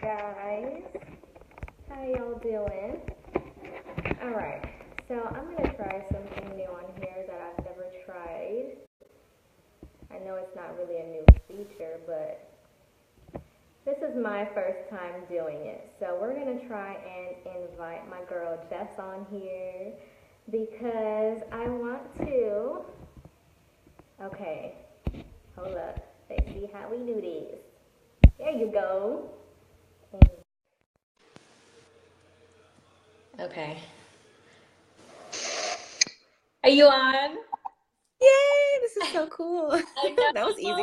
guys? How y'all doing? Alright, so I'm gonna try something new on here that I've never tried. I know it's not really a new feature, but this is my first time doing it. So we're gonna try and invite my girl Jess on here because I want to. Okay, hold up. Let's see how we do this. There you go. Okay. Are you on? Yay, this is so cool. I know. That was easy.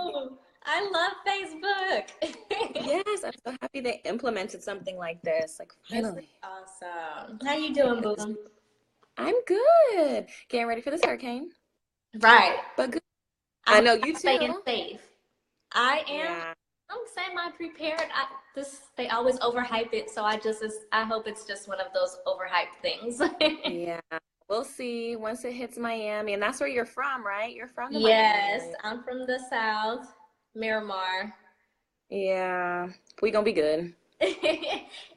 I love Facebook. Yes, I'm so happy they implemented something like this. Like, This is finally. awesome. How you doing, boo? I'm good. Getting ready for this hurricane. Right. But good. I I'm know you staying too. safe. I am. Yeah. I'm semi-prepared. They always overhype it, so I hope it's just one of those overhyped things. Yeah. We'll see once it hits Miami. And that's where you're from, right? You're from the Miami Yes, area. I'm from the South, Miramar. Yeah. We gonna be good.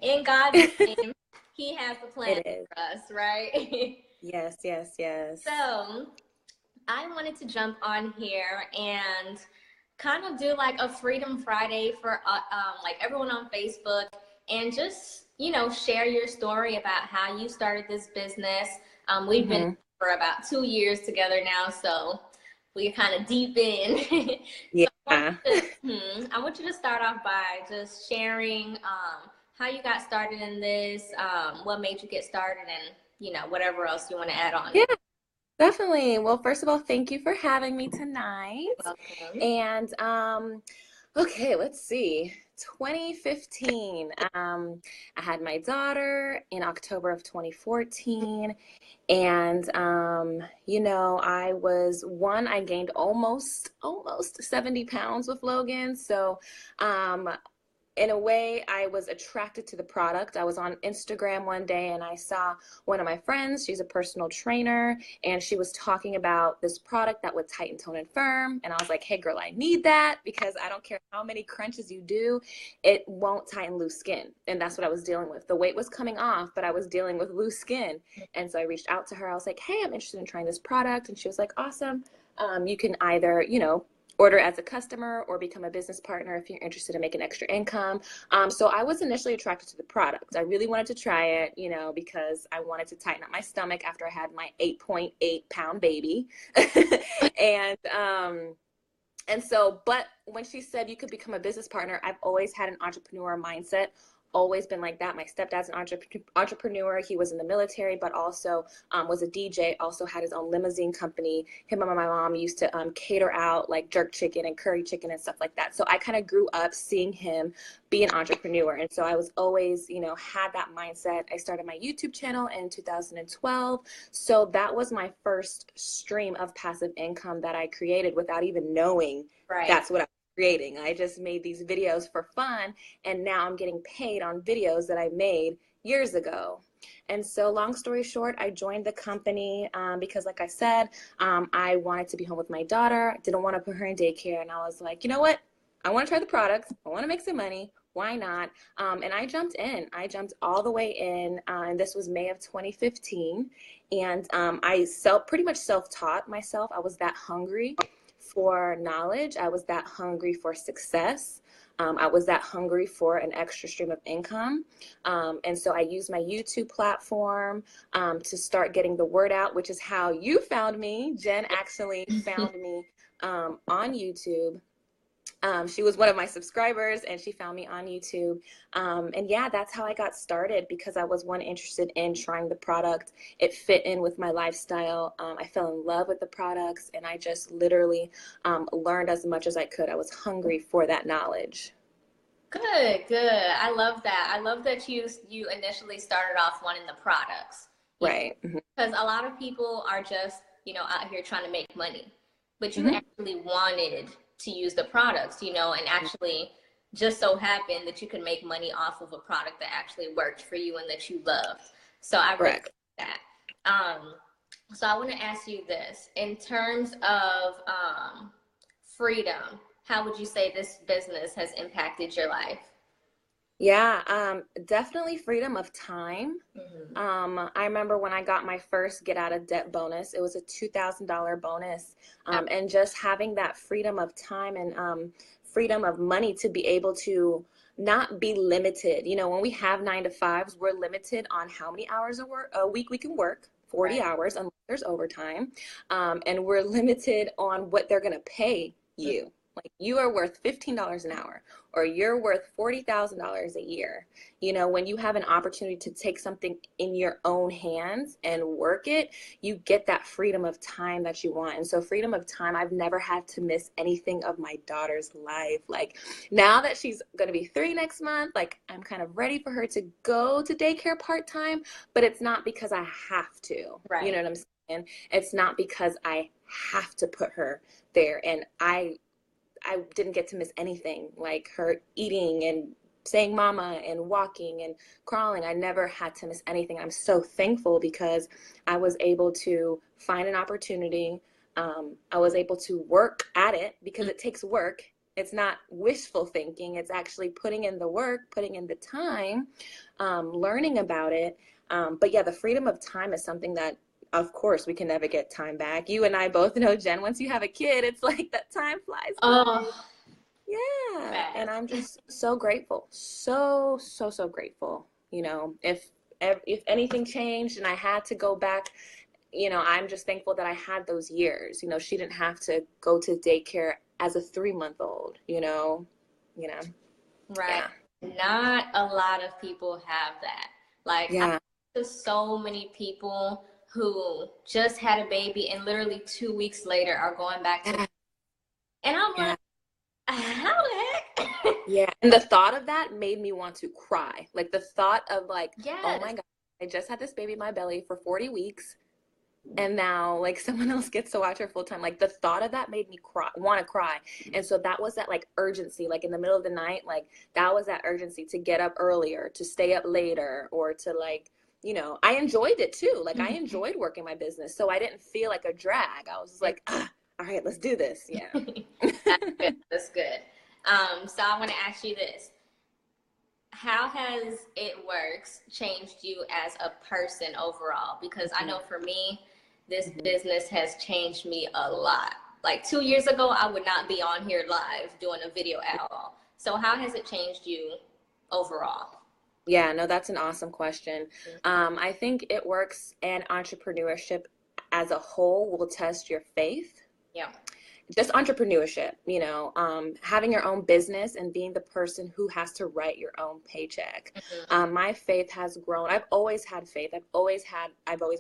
In God's name, He has a plan It is. for us, right? Yes, yes, yes. So, I wanted to jump on here and kind of do like a Freedom Friday for like everyone on Facebook and just, share your story about how you started this business. We've been for about 2 years together now, so we're kind of deep in. So Yeah. I want you to start off by just sharing how you got started in this, what made you get started, and whatever else you want to add on Yeah. it. Definitely. Well, first of all, thank you for having me tonight. Welcome. And okay, let's see. 2015. I had my daughter in October of 2014. And I gained almost 70 pounds with Logan. So in a way, I was attracted to the product. I was on Instagram one day and I saw one of my friends, she's a personal trainer, and she was talking about this product that would tighten, tone, and firm. And I was like, hey, girl, I need that because I don't care how many crunches you do, it won't tighten loose skin. And that's what I was dealing with. The weight was coming off, but I was dealing with loose skin. And so I reached out to her. I was like, hey, I'm interested in trying this product. And she was like, awesome. You can either, order as a customer or become a business partner if you're interested in making extra income. So I was initially attracted to the product. I really wanted to try it, because I wanted to tighten up my stomach after I had my 8.8-pound baby. But when she said you could become a business partner, I've always had an entrepreneur mindset, always been like that. My stepdad's an entrepreneur. He was in the military, but also was a DJ, also had his own limousine company. Him and my mom used to cater out like jerk chicken and curry chicken and stuff like that. So I kind of grew up seeing him be an entrepreneur. And so I was always, had that mindset. I started my YouTube channel in 2012. So that was my first stream of passive income that I created without even knowing that's what I was creating. I just made these videos for fun, and now I'm getting paid on videos that I made years ago. And so long story short, I joined the company because, like I said, I wanted to be home with my daughter. I didn't want to put her in daycare. And I was like, you know what? I want to try the product. I want to make some money. Why not? And I jumped in. I jumped all the way in. And this was May of 2015. And I pretty much self-taught myself. I was that hungry for knowledge. I was that hungry for success. I was that hungry for an extra stream of income. And so I used my YouTube platform to start getting the word out, which is how you found me. Jen actually found me on YouTube. She was one of my subscribers and she found me on YouTube. And yeah, that's how I got started because I was interested in trying the product. It fit in with my lifestyle. I fell in love with the products and I just literally learned as much as I could. I was hungry for that knowledge. Good, good. I love that. I love that you initially started off wanting the products. Right. Because a lot of people are just, out here trying to make money. But you actually wanted to use the products, and actually just so happened that you could make money off of a product that actually worked for you and that you loved. So I really like that. So I want to ask you this. In terms of freedom, how would you say this business has impacted your life? Yeah, definitely freedom of time. Hmm. I remember when I got my first get out of debt bonus, it was a $2,000 bonus. And just having that freedom of time and freedom of money to be able to not be limited. You know, when we have 9 to 5s, we're limited on how many hours a week we can work, 40 Right. hours unless there's overtime. And we're limited on what they're going to pay you. Like you are worth $15 an hour or you're worth $40,000 a year. You know, when you have an opportunity to take something in your own hands and work it, you get that freedom of time that you want. And so freedom of time, I've never had to miss anything of my daughter's life. Like now that she's going to be 3 next month, like I'm kind of ready for her to go to daycare part-time, but it's not because I have to. You know Right. what I'm saying? It's not because I have to put her there. And I didn't get to miss anything, like her eating and saying mama and walking and crawling. I never had to miss anything. I'm so thankful because I was able to find an opportunity. I was able to work at it because it takes work. It's not wishful thinking. It's actually putting in the work, putting in the time, learning about it. But yeah, the freedom of time is something that of course we can never get time back. You and I both know, Jen, once you have a kid, it's like that time flies by. Oh, Yeah. And fast. I'm just so grateful. So, so, so grateful. You know, if anything changed and I had to go back, you know, I'm just thankful that I had those years. You know, she didn't have to go to daycare as a 3-month-old, you know. You know. Right. Yeah. Not a lot of people have that. Like, I Yeah. talk to so many people who just had a baby and literally 2 weeks later are going back to, Yeah. and I'm like, Yeah. how the heck? Yeah. And the thought of that made me want to cry. Like the thought of like, oh my Yes. God, I just had this baby in my belly for 40 weeks. And now like someone else gets to watch her full time. Like the thought of that made me cry, want to cry. And so that was that like urgency, like in the middle of the night, like that was that urgency to get up earlier, to stay up later, or to like, you know, I enjoyed it too. Like I Mhm. enjoyed working my business. So I didn't feel like a drag. I was just like, ah, all right, let's do this. Yeah. That's good. That's good. So I want to ask you this. How has it works changed you as a person overall? Because I know for me, this Mhm. business has changed me a lot. Like 2 years ago, I would not be on here live doing a video at all. So how has it changed you overall? Yeah, no, that's an awesome question. I think it works and entrepreneurship as a whole will test your faith. Yeah. Just entrepreneurship, you know, having your own business and being the person who has to write your own paycheck. Mhm. My faith has grown. I've always had faith. I've always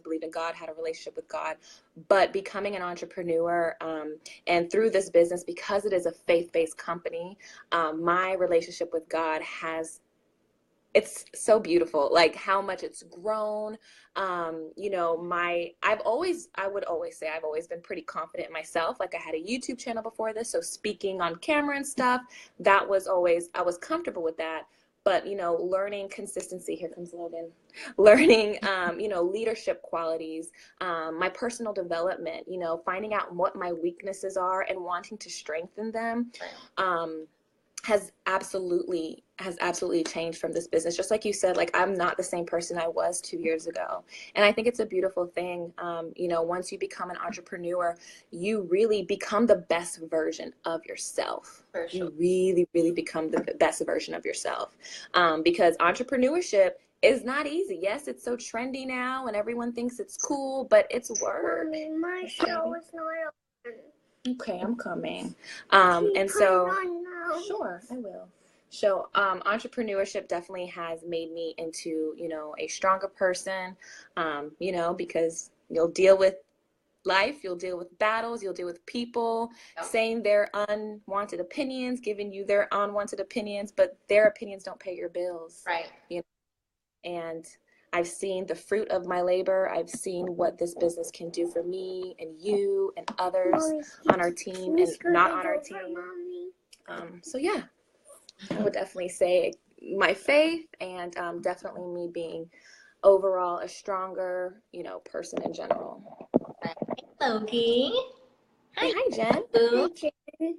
believed in God, had a relationship with God, but becoming an entrepreneur, and through this business, because it is a faith-based company, my relationship with God it's so beautiful, like how much it's grown. You know, I would always say I've always been pretty confident in myself. Like I had a YouTube channel before this, so speaking on camera and stuff, that was always, I was comfortable with that. But you know, learning consistency, here comes Logan, learning you know, leadership qualities, my personal development, you know, finding out what my weaknesses are and wanting to strengthen them. um, has absolutely changed from this business. Just like you said, like I'm not the same person I was 2 years ago. And I think it's a beautiful thing. You know, once you become an entrepreneur, you really become the best version of yourself. For sure. You really, really become the best version of yourself. Because entrepreneurship is not easy. Yes, it's so trendy now and everyone thinks it's cool, but it's work. Mommy, my show is not open. Okay, I'm coming. Can you And put it so, on now? sure, I will. So, entrepreneurship definitely has made me into, you know, a stronger person, you know, because you'll deal with life, you'll deal with battles, you'll deal with people Yeah. saying their unwanted opinions, giving you their unwanted opinions, but their opinions don't pay your bills, Right. you know, and I've seen the fruit of my labor. I've seen what this business can do for me and you and others Mommy, on our team and not on our team. So yeah, I would definitely say my faith and definitely me being overall a stronger, you know, person in general. Loki. Say Hi, hi, Jen. Boo. Hi, Jen.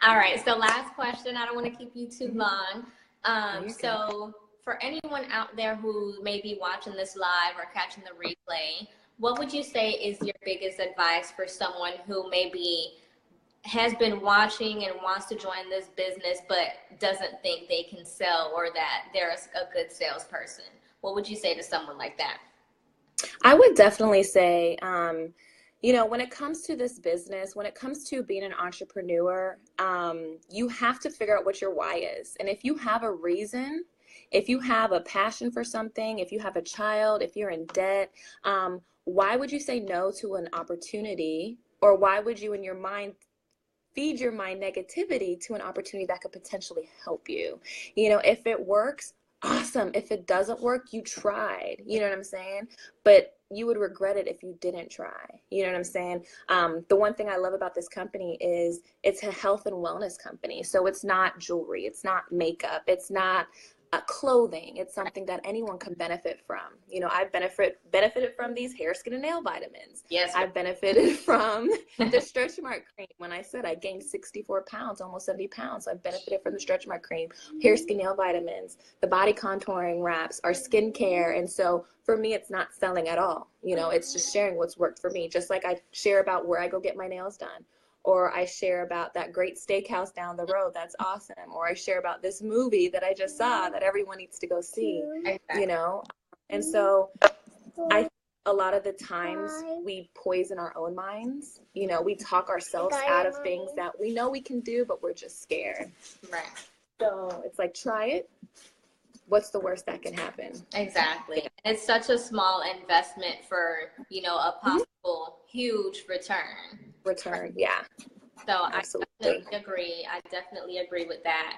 All right, so last question. I don't want to keep you too long. So for anyone out there who may be watching this live or catching the replay, what would you say is your biggest advice for someone who maybe has been watching and wants to join this business but doesn't think they can sell or that there's a good salesperson? What would you say to someone like that? I would definitely say, you know, when it comes to this business, when it comes to being an entrepreneur, you have to figure out what your why is. And if you have a reason, if you have a passion for something, if you have a child, if you're in debt, why would you say no to an opportunity? Or why would you in your mind feed your mind negativity to an opportunity that could potentially help you? You know, if it works, awesome. If it doesn't work, you tried. You know what I'm saying? But you would regret it if you didn't try. You know what I'm saying? The one thing I love about this company is it's a health and wellness company. So it's not jewelry. It's not makeup. It's not clothing. It's something that anyone can benefit from. You know, I've benefited from these hair, skin, and nail vitamins. Yes. I've benefited from the stretch mark cream. When I said I gained 64 pounds, almost 70 pounds, I've benefited from the stretch mark cream, hair, skin, nail vitamins, the body contouring wraps, our skincare. And so for me, it's not selling at all. You know, it's just sharing what's worked for me. Just like I share about where I go get my nails done. Or I share about that great steakhouse down the road that's awesome. Or I share about this movie that I just saw that everyone needs to go see, you know. And so I think a lot of the times we poison our own minds. You know, we talk ourselves out of things that we know we can do, but we're just scared. Right. So it's like, try it. What's the worst that can happen? Exactly. It's such a small investment for, you know, a possible huge return. Yeah. So absolutely. I definitely agree with that.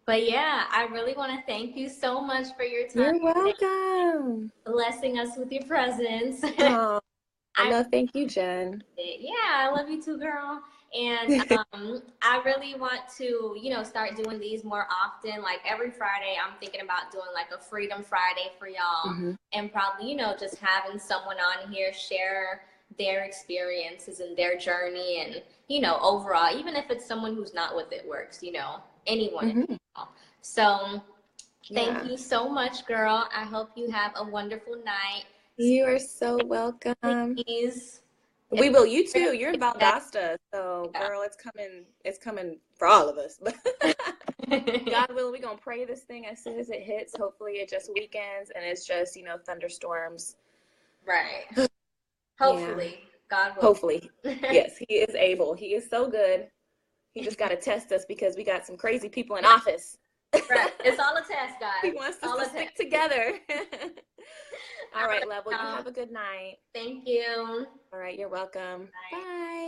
But yeah, I really want to thank you so much for your time. You're welcome. Blessing us with your presence. Oh, no, thank you, Jen. Yeah, I love you too, girl. And I really want to, you know, start doing these more often. Like every Friday, I'm thinking about doing like a Freedom Friday for y'all. And probably, you know, just having someone on here share their experiences and their journey and, you know, overall, even if it's someone who's not with It Works, you know, anyone. So thank you so much, girl. I hope you have a wonderful night. You are so welcome. Please. We will. You too. You're in Valdosta, so girl, it's coming for all of us. God willing, we're gonna pray this thing as soon as it hits. Hopefully it just weekends and it's just, you know, thunderstorms. Right. Hopefully. Yeah. God will. Hopefully. Yes, he is able. He is so good. He just gotta test us because we got some crazy people in office. Right. It's all a test, guys. He wants us to stick together. All right, love. Well, you have a good night. Thank you. All right, you're welcome. Bye. Bye.